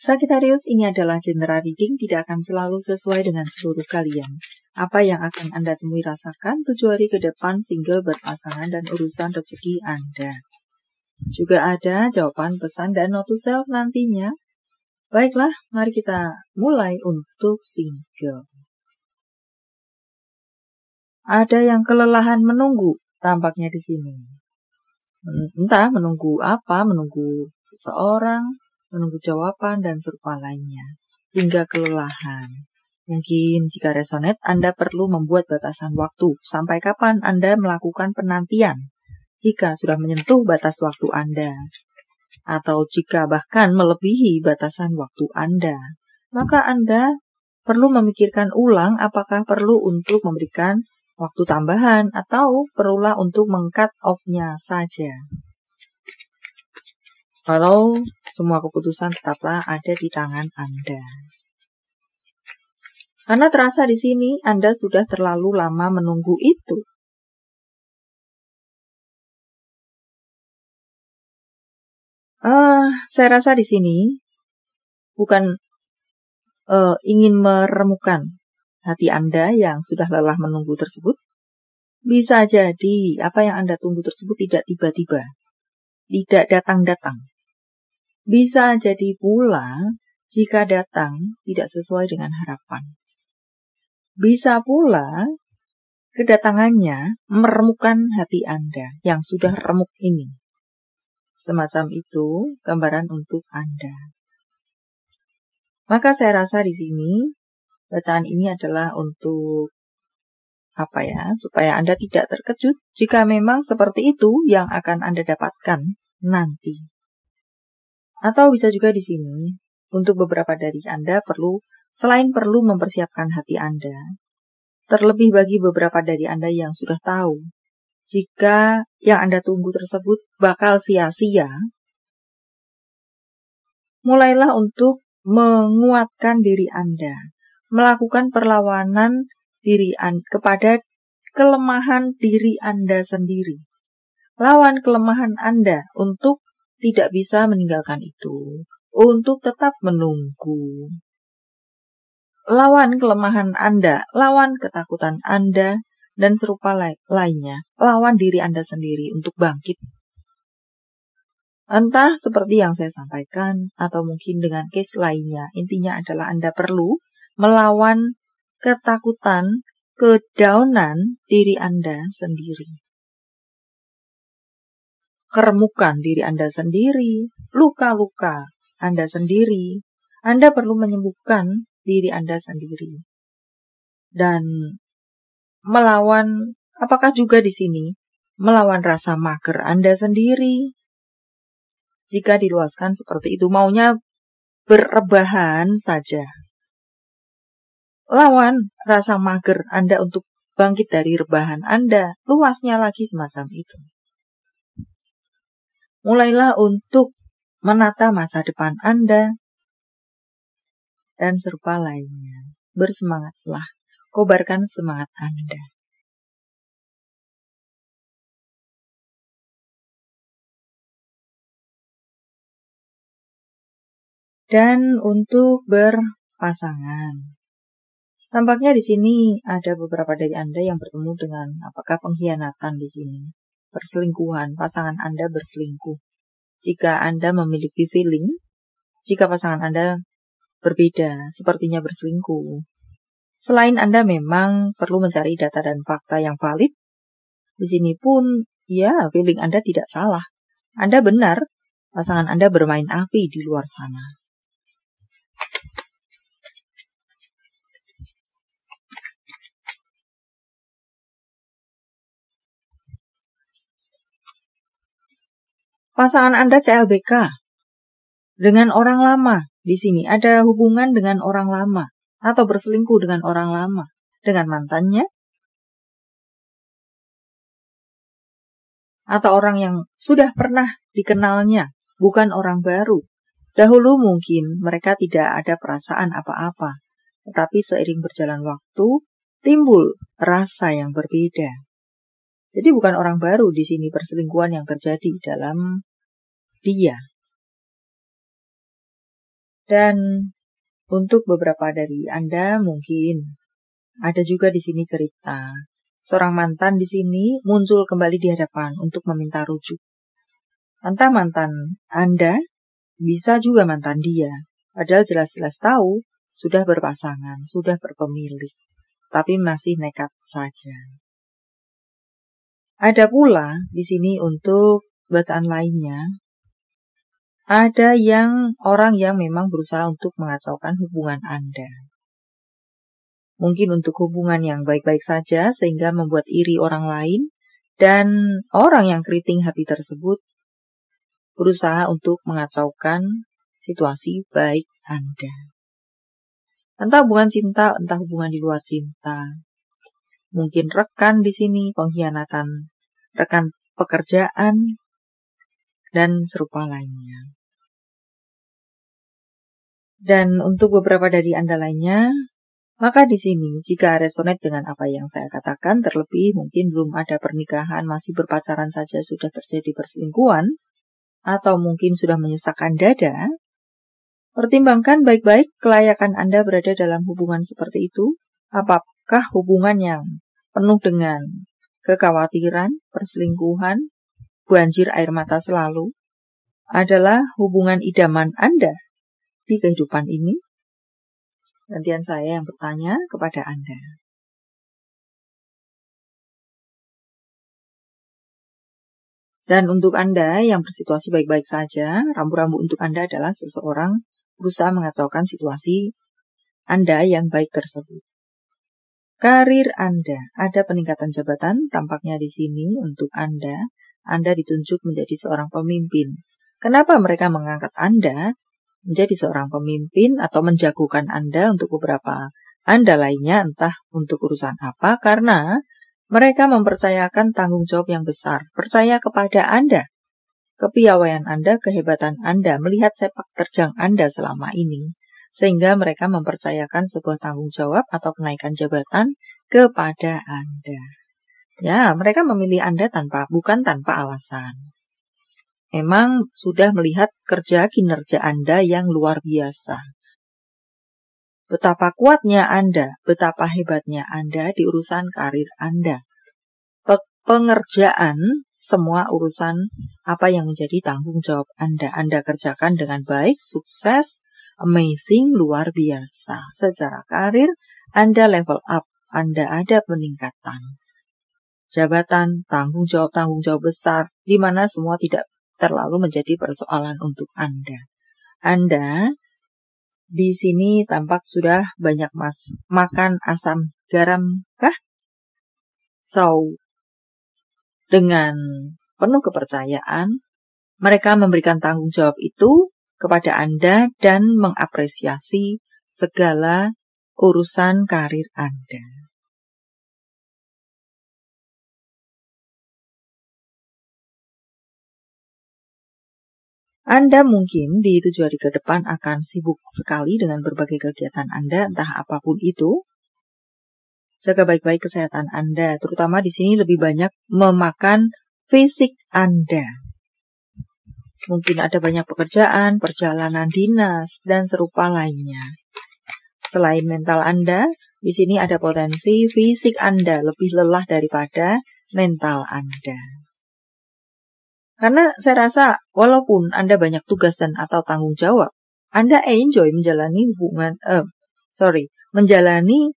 Sagittarius, ini adalah general reading, tidak akan selalu sesuai dengan seluruh kalian. Apa yang akan Anda temui rasakan 7 hari ke depan, single, berpasangan, dan urusan rezeki Anda. Juga ada jawaban, pesan, dan note to self nantinya. Baiklah, mari kita mulai untuk single. Ada yang kelelahan menunggu, tampaknya di sini. Entah menunggu apa, menunggu seseorang, menunggu jawaban, dan serupa lainnya. Hingga kelelahan. Mungkin jika resonate, Anda perlu membuat batasan waktu. Sampai kapan Anda melakukan penantian? Jika sudah menyentuh batas waktu Anda, atau jika bahkan melebihi batasan waktu Anda, maka Anda perlu memikirkan ulang apakah perlu untuk memberikan waktu tambahan atau perlulah untuk meng-cut off-nya saja. Kalau semua keputusan tetaplah ada di tangan Anda. Karena terasa di sini Anda sudah terlalu lama menunggu itu. Saya rasa di sini bukan ingin meremukan hati Anda yang sudah lelah menunggu tersebut. Bisa jadi apa yang Anda tunggu tersebut tidak tiba-tiba, tidak datang-datang. Bisa jadi pula jika datang tidak sesuai dengan harapan. Bisa pula kedatangannya meremukkan hati Anda yang sudah remuk ini. Semacam itu gambaran untuk Anda. Maka saya rasa di sini bacaan ini adalah untuk supaya Anda tidak terkejut jika memang seperti itu yang akan Anda dapatkan nanti. Atau bisa juga di sini untuk beberapa dari Anda selain perlu mempersiapkan hati Anda, terlebih bagi beberapa dari Anda yang sudah tahu jika yang Anda tunggu tersebut bakal sia-sia, mulailah untuk menguatkan diri Anda, melakukan perlawanan diri kepada kelemahan diri Anda sendiri. Lawan kelemahan Anda untuk tidak bisa meninggalkan itu, untuk tetap menunggu. Lawan kelemahan Anda, lawan ketakutan Anda, dan serupa lainnya, lawan diri Anda sendiri untuk bangkit. Entah seperti yang saya sampaikan, atau mungkin dengan case lainnya, intinya adalah Anda perlu melawan ketakutan, kedownan diri Anda sendiri. Keremukan diri Anda sendiri, luka-luka Anda sendiri. Anda perlu menyembuhkan diri Anda sendiri. Dan melawan, apakah juga di sini, melawan rasa mager Anda sendiri. Jika diluaskan seperti itu, maunya berebahan saja. Lawan rasa mager Anda untuk bangkit dari rebahan Anda, luasnya lagi semacam itu. Mulailah untuk menata masa depan Anda, dan serupa lainnya. Bersemangatlah, kobarkan semangat Anda. Dan untuk berpasangan, tampaknya di sini ada beberapa dari Anda yang bertemu dengan apakah pengkhianatan di sini, perselingkuhan, pasangan Anda berselingkuh. Jika Anda memiliki feeling, jika pasangan Anda berbeda, sepertinya berselingkuh. Selain Anda memang perlu mencari data dan fakta yang valid, di sini pun, feeling Anda tidak salah. Anda benar, pasangan Anda bermain api di luar sana. Pasangan Anda CLBK dengan orang lama. Di sini ada hubungan dengan orang lama atau berselingkuh dengan orang lama, dengan mantannya atau orang yang sudah pernah dikenalnya, bukan orang baru. Dahulu mungkin mereka tidak ada perasaan apa-apa, tetapi seiring berjalan waktu timbul rasa yang berbeda. Jadi bukan orang baru di sini perselingkuhan yang terjadi dalam dia. Dan untuk beberapa dari Anda mungkin ada juga di sini cerita. Seorang mantan di sini muncul kembali di hadapan untuk meminta rujuk. Entah mantan Anda, bisa juga mantan dia. Padahal jelas-jelas tahu sudah berpasangan, sudah berpemilik, tapi masih nekat saja. Ada pula di sini untuk bacaan lainnya, ada orang yang memang berusaha untuk mengacaukan hubungan Anda. Mungkin untuk hubungan yang baik-baik saja sehingga membuat iri orang lain, dan orang yang keriting hati tersebut berusaha untuk mengacaukan situasi baik Anda. Entah hubungan cinta, entah hubungan di luar cinta. Mungkin rekan di sini, pengkhianatan rekan pekerjaan, dan serupa lainnya. Dan untuk beberapa dari Anda lainnya, maka di sini jika resonate dengan apa yang saya katakan, terlebih mungkin belum ada pernikahan, masih berpacaran saja sudah terjadi perselingkuhan, atau mungkin sudah menyesakkan dada, pertimbangkan baik-baik kelayakan Anda berada dalam hubungan seperti itu. Apakah hubungan yang penuh dengan kekhawatiran, perselingkuhan, banjir air mata selalu adalah hubungan idaman Anda di kehidupan ini? Gantian saya yang bertanya kepada Anda. Dan untuk Anda yang bersituasi baik-baik saja, rambu-rambu untuk Anda adalah seseorang berusaha mengacaukan situasi Anda yang baik tersebut. Karir Anda, ada peningkatan jabatan tampaknya di sini untuk Anda. Anda ditunjuk menjadi seorang pemimpin. Kenapa mereka mengangkat Anda menjadi seorang pemimpin atau menjagokan Anda untuk beberapa Anda lainnya, entah untuk urusan apa? Karena mereka mempercayakan tanggung jawab yang besar, percaya kepada Anda, kepiawaian Anda, kehebatan Anda, melihat sepak terjang Anda selama ini. Sehingga mereka mempercayakan sebuah tanggung jawab atau kenaikan jabatan kepada Anda. Ya, mereka memilih Anda bukan tanpa alasan. Memang sudah melihat kinerja Anda yang luar biasa. Betapa kuatnya Anda, betapa hebatnya Anda di urusan karir Anda. Pengerjaan semua urusan apa yang menjadi tanggung jawab Anda kerjakan dengan baik, sukses, amazing, luar biasa. Secara karir, Anda level up, Anda ada peningkatan. Jabatan, tanggung jawab besar, di mana semua tidak terlalu menjadi persoalan untuk Anda. Anda di sini tampak sudah banyak makan asam garam kah? So, dengan penuh kepercayaan, mereka memberikan tanggung jawab itu kepada Anda dan mengapresiasi segala urusan karir Anda. Anda mungkin di 7 hari ke depan akan sibuk sekali dengan berbagai kegiatan Anda, entah apapun itu. Jaga baik-baik kesehatan Anda, terutama di sini lebih banyak memakan fisik Anda. Mungkin ada banyak pekerjaan, perjalanan dinas, dan serupa lainnya. Selain mental Anda, di sini ada potensi fisik Anda lebih lelah daripada mental Anda. Karena saya rasa walaupun Anda banyak tugas dan atau tanggung jawab, Anda enjoy menjalani menjalani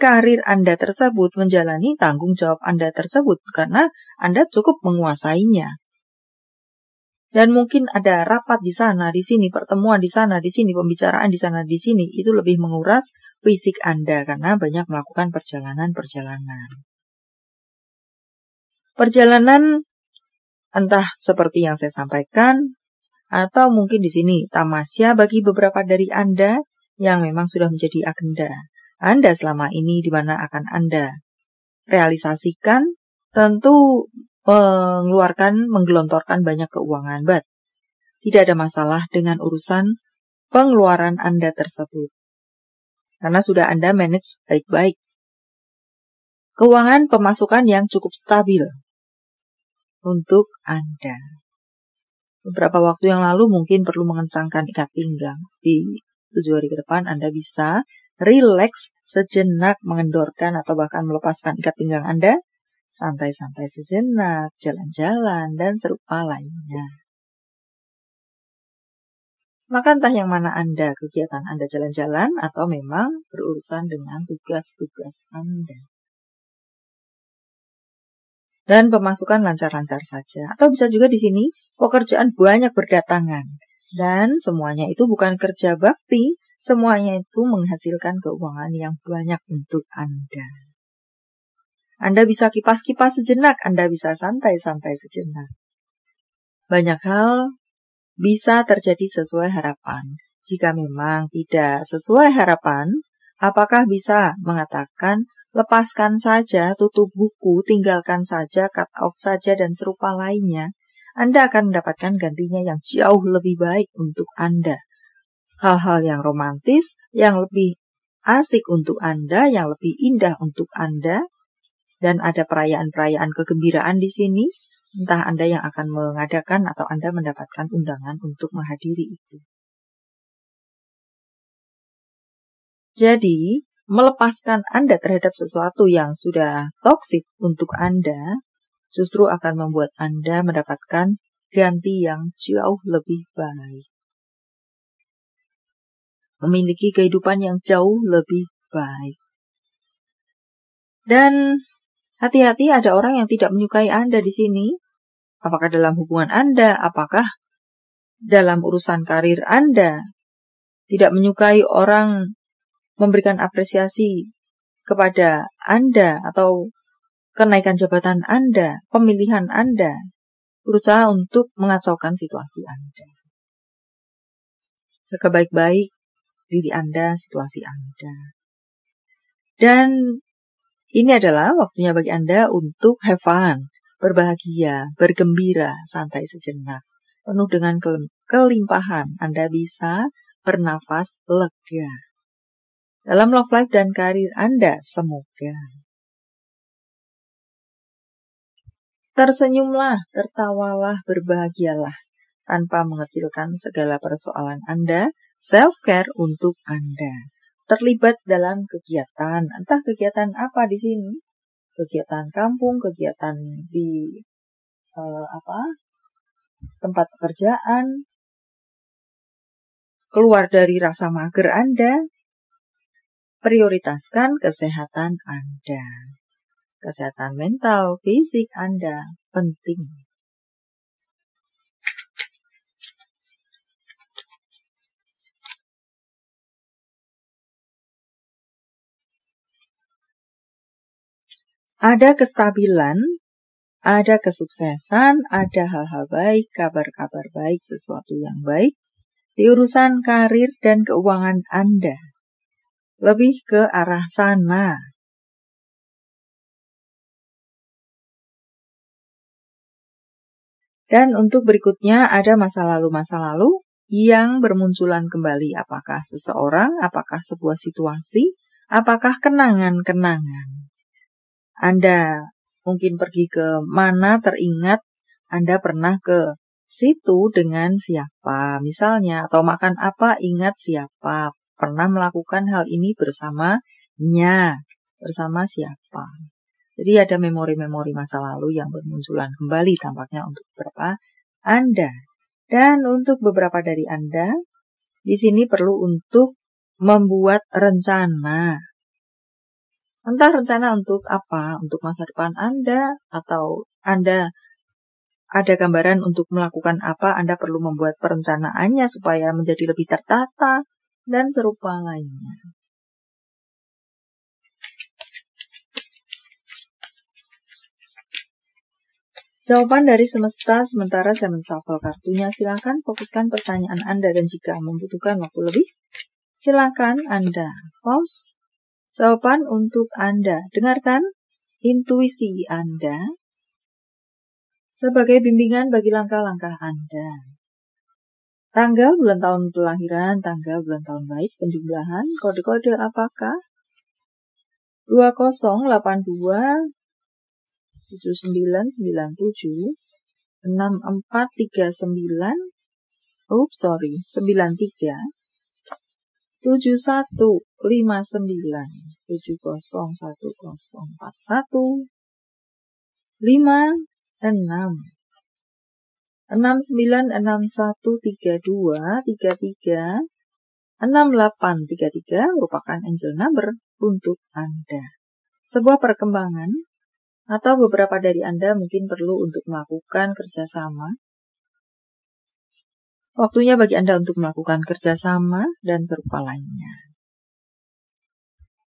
karir Anda tersebut, menjalani tanggung jawab Anda tersebut, karena Anda cukup menguasainya. Dan mungkin ada rapat di sana, di sini, pertemuan di sana, di sini, pembicaraan di sana, di sini. Itu lebih menguras fisik Anda karena banyak melakukan perjalanan. Perjalanan entah seperti yang saya sampaikan, atau mungkin di sini tamasya bagi beberapa dari Anda yang memang sudah menjadi agenda Anda selama ini, di mana akan Anda realisasikan, tentu menggelontorkan banyak keuangan, but tidak ada masalah dengan urusan pengeluaran Anda tersebut. Karena sudah Anda manage baik-baik. Keuangan pemasukan yang cukup stabil untuk Anda. beberapa waktu yang lalu mungkin perlu mengencangkan ikat pinggang. Di 7 hari ke depan Anda bisa rileks sejenak, mengendorkan atau bahkan melepaskan ikat pinggang Anda, santai-santai sejenak, jalan-jalan, dan serupa lainnya. Maka entah yang mana Anda, kegiatan Anda jalan-jalan atau memang berurusan dengan tugas-tugas Anda. Dan pemasukan lancar-lancar saja. Atau bisa juga di sini pekerjaan banyak berdatangan. Dan semuanya itu bukan kerja bakti, semuanya itu menghasilkan keuangan yang banyak untuk Anda. Anda bisa kipas-kipas sejenak, Anda bisa santai-santai sejenak. Banyak hal bisa terjadi sesuai harapan. Jika memang tidak sesuai harapan, apakah bisa mengatakan lepaskan saja, tutup buku, tinggalkan saja, cut off saja, dan serupa lainnya? Anda akan mendapatkan gantinya yang jauh lebih baik untuk Anda. Hal-hal yang romantis, yang lebih asik untuk Anda, yang lebih indah untuk Anda, dan ada perayaan-perayaan kegembiraan di sini. Entah Anda yang akan mengadakan atau Anda mendapatkan undangan untuk menghadiri itu. Jadi, melepaskan Anda terhadap sesuatu yang sudah toksik untuk Anda, justru akan membuat Anda mendapatkan ganti yang jauh lebih baik. Memiliki kehidupan yang jauh lebih baik. Dan hati-hati, ada orang yang tidak menyukai Anda di sini. Apakah dalam hubungan Anda, apakah dalam urusan karir Anda, tidak menyukai orang memberikan apresiasi kepada Anda atau kenaikan jabatan Anda, pemilihan Anda, berusaha untuk mengacaukan situasi Anda. Jaga baik-baik diri Anda, situasi Anda. Dan ini adalah waktunya bagi Anda untuk have fun, berbahagia, bergembira, santai sejenak. Penuh dengan kelimpahan, Anda bisa bernafas lega. Dalam love life dan karir Anda, semoga. Tersenyumlah, tertawalah, berbahagialah, tanpa mengecilkan segala persoalan Anda, self-care untuk Anda. Terlibat dalam kegiatan, entah kegiatan apa di sini, kegiatan kampung, kegiatan di tempat pekerjaan, keluar dari rasa mager Anda, prioritaskan kesehatan Anda. Kesehatan mental, fisik Anda penting. Ada kestabilan, ada kesuksesan, ada hal-hal baik, kabar-kabar baik, sesuatu yang baik di urusan karir dan keuangan Anda. Lebih ke arah sana. Dan untuk berikutnya ada masa lalu yang bermunculan kembali. Apakah seseorang, apakah sebuah situasi, apakah kenangan-kenangan. Anda mungkin pergi ke mana teringat Anda pernah ke situ dengan siapa misalnya, atau makan apa ingat siapa, pernah melakukan hal ini bersamanya, bersama siapa. Jadi ada memori-memori masa lalu yang bermunculan kembali tampaknya untuk beberapa Anda. Dan untuk beberapa dari Anda, di sini perlu untuk membuat rencana. Entah rencana untuk apa, untuk masa depan Anda, atau Anda ada gambaran untuk melakukan apa, Anda perlu membuat perencanaannya supaya menjadi lebih tertata, dan serupa lainnya. Jawaban dari semesta, sementara saya menshuffle kartunya. Silakan fokuskan pertanyaan Anda, dan jika membutuhkan waktu lebih, silakan Anda pause. Jawaban untuk Anda. Dengarkan intuisi Anda sebagai bimbingan bagi langkah-langkah Anda. Tanggal, bulan, tahun kelahiran, tanggal, bulan, tahun baik, penjumlahan, kode-kode apakah? 2082 7997 6439, 93, 7159, 701041, 56, 696132, 33, 6833 merupakan angel number untuk Anda. Sebuah perkembangan atau beberapa dari Anda mungkin perlu untuk melakukan kerjasama. Waktunya bagi Anda untuk melakukan kerjasama dan serupa lainnya.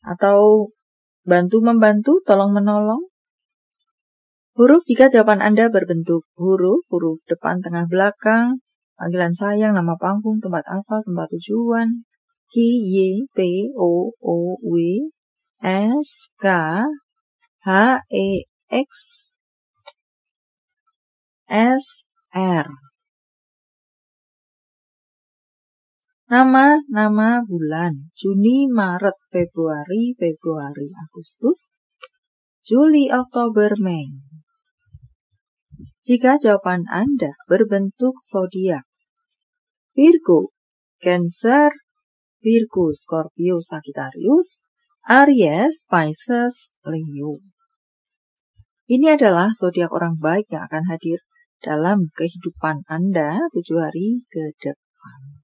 Atau bantu-membantu, tolong-menolong. Huruf jika jawaban Anda berbentuk huruf depan, tengah, belakang, panggilan sayang, nama panggung, tempat asal, tempat tujuan, K, Y, P, O, W, S, K, H, E, X, S, R. Nama bulan, Juni, Maret, Februari, Agustus, Juli, Oktober, Mei. Jika jawaban Anda berbentuk zodiak, Virgo, Cancer, Virgo, Scorpio, Sagittarius, Aries, Pisces, Leo. Ini adalah zodiak orang baik yang akan hadir dalam kehidupan Anda 7 hari ke depan.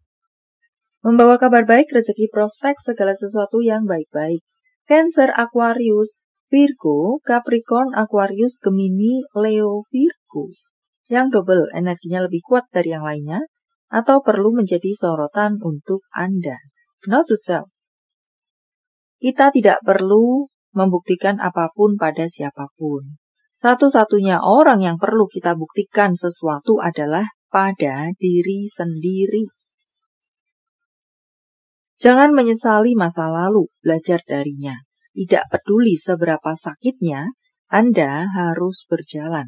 Membawa kabar baik, rezeki, prospek, segala sesuatu yang baik-baik. Cancer, Aquarius, Virgo, Capricorn, Aquarius, Gemini, Leo, Virgo. Yang double, energinya lebih kuat dari yang lainnya, atau perlu menjadi sorotan untuk Anda. Note to self. Kita tidak perlu membuktikan apapun pada siapapun. Satu-satunya orang yang perlu kita buktikan sesuatu adalah pada diri sendiri. Jangan menyesali masa lalu, belajar darinya. Tidak peduli seberapa sakitnya, Anda harus berjalan.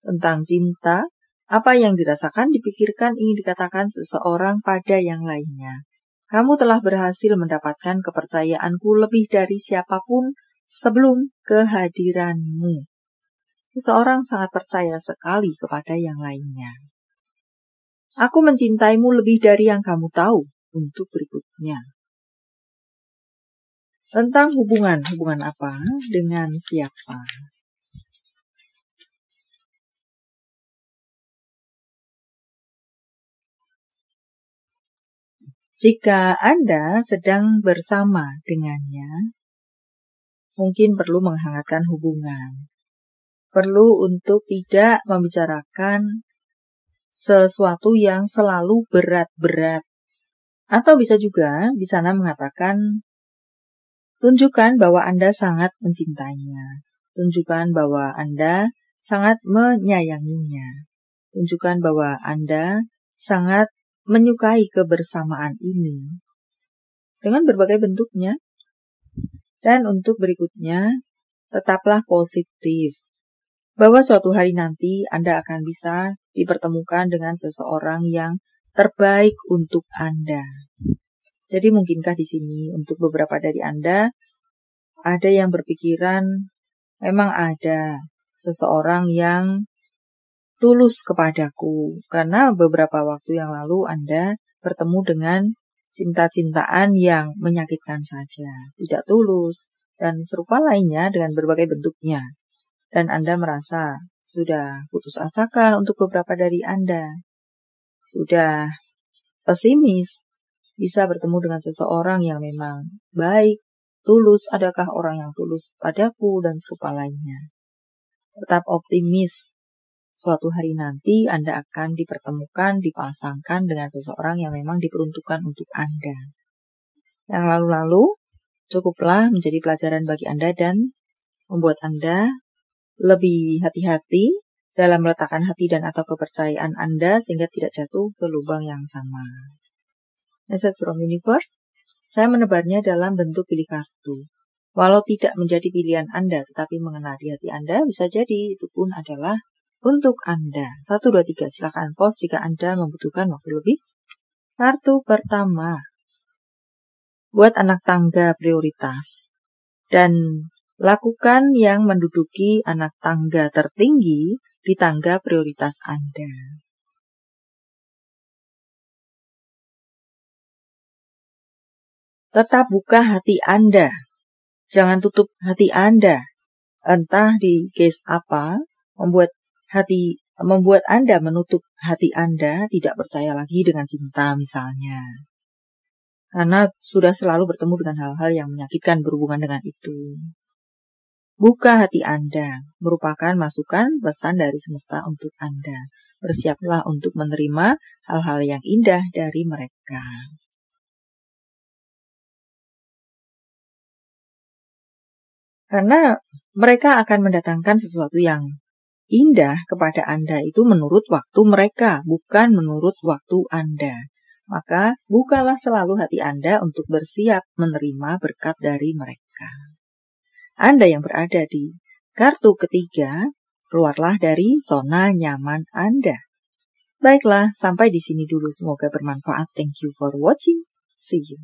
Tentang cinta, apa yang dirasakan, dipikirkan, ingin dikatakan seseorang pada yang lainnya. Kamu telah berhasil mendapatkan kepercayaanku lebih dari siapapun sebelum kehadiranmu. Seseorang sangat percaya sekali kepada yang lainnya. Aku mencintaimu lebih dari yang kamu tahu. Untuk berikutnya. Tentang hubungan apa dengan siapa? Jika Anda sedang bersama dengannya, mungkin perlu menghangatkan hubungan. Perlu untuk tidak membicarakan sesuatu yang selalu berat-berat. Atau bisa juga di sana mengatakan, tunjukkan bahwa Anda sangat mencintainya. Tunjukkan bahwa Anda sangat menyayanginya. Tunjukkan bahwa Anda sangat menyukai kebersamaan ini. Dengan berbagai bentuknya. Dan untuk berikutnya, tetaplah positif. Bahwa suatu hari nanti Anda akan bisa dipertemukan dengan seseorang yang terbaik untuk Anda. Jadi mungkinkah di sini untuk beberapa dari Anda ada yang berpikiran memang ada seseorang yang tulus kepadaku, karena beberapa waktu yang lalu Anda bertemu dengan cinta-cintaan yang menyakitkan saja, tidak tulus dan serupa lainnya dengan berbagai bentuknya. Dan Anda merasa sudah putus asakah untuk beberapa dari Anda? Sudah pesimis, bisa bertemu dengan seseorang yang memang baik, tulus, adakah orang yang tulus padaku, dan serupa lainnya. Tetap optimis, suatu hari nanti Anda akan dipertemukan, dipasangkan dengan seseorang yang memang diperuntukkan untuk Anda. Yang lalu-lalu, cukuplah menjadi pelajaran bagi Anda dan membuat Anda lebih hati-hati dalam meletakkan hati dan atau kepercayaan Anda sehingga tidak jatuh ke lubang yang sama. Message from Universe, saya menebarnya dalam bentuk pilih kartu. Walau tidak menjadi pilihan Anda, tetapi mengenal di hati Anda, bisa jadi itu pun adalah untuk Anda. 1, 2, 3, silakan post jika Anda membutuhkan waktu lebih. Kartu pertama, buat anak tangga prioritas. Dan lakukan yang menduduki anak tangga tertinggi di tangga prioritas Anda. Tetap buka hati Anda. Jangan tutup hati Anda. Entah di case apa, membuat Anda menutup hati Anda, tidak percaya lagi dengan cinta misalnya. Karena sudah selalu bertemu dengan hal-hal yang menyakitkan berhubungan dengan itu. Buka hati Anda, merupakan masukan pesan dari semesta untuk Anda. Bersiaplah untuk menerima hal-hal yang indah dari mereka. Karena mereka akan mendatangkan sesuatu yang indah kepada Anda itu menurut waktu mereka, bukan menurut waktu Anda. Maka bukalah selalu hati Anda untuk bersiap menerima berkat dari mereka. Anda yang berada di kartu ketiga, keluarlah dari zona nyaman Anda. Baiklah, sampai di sini dulu. Semoga bermanfaat. Thank you for watching. See you.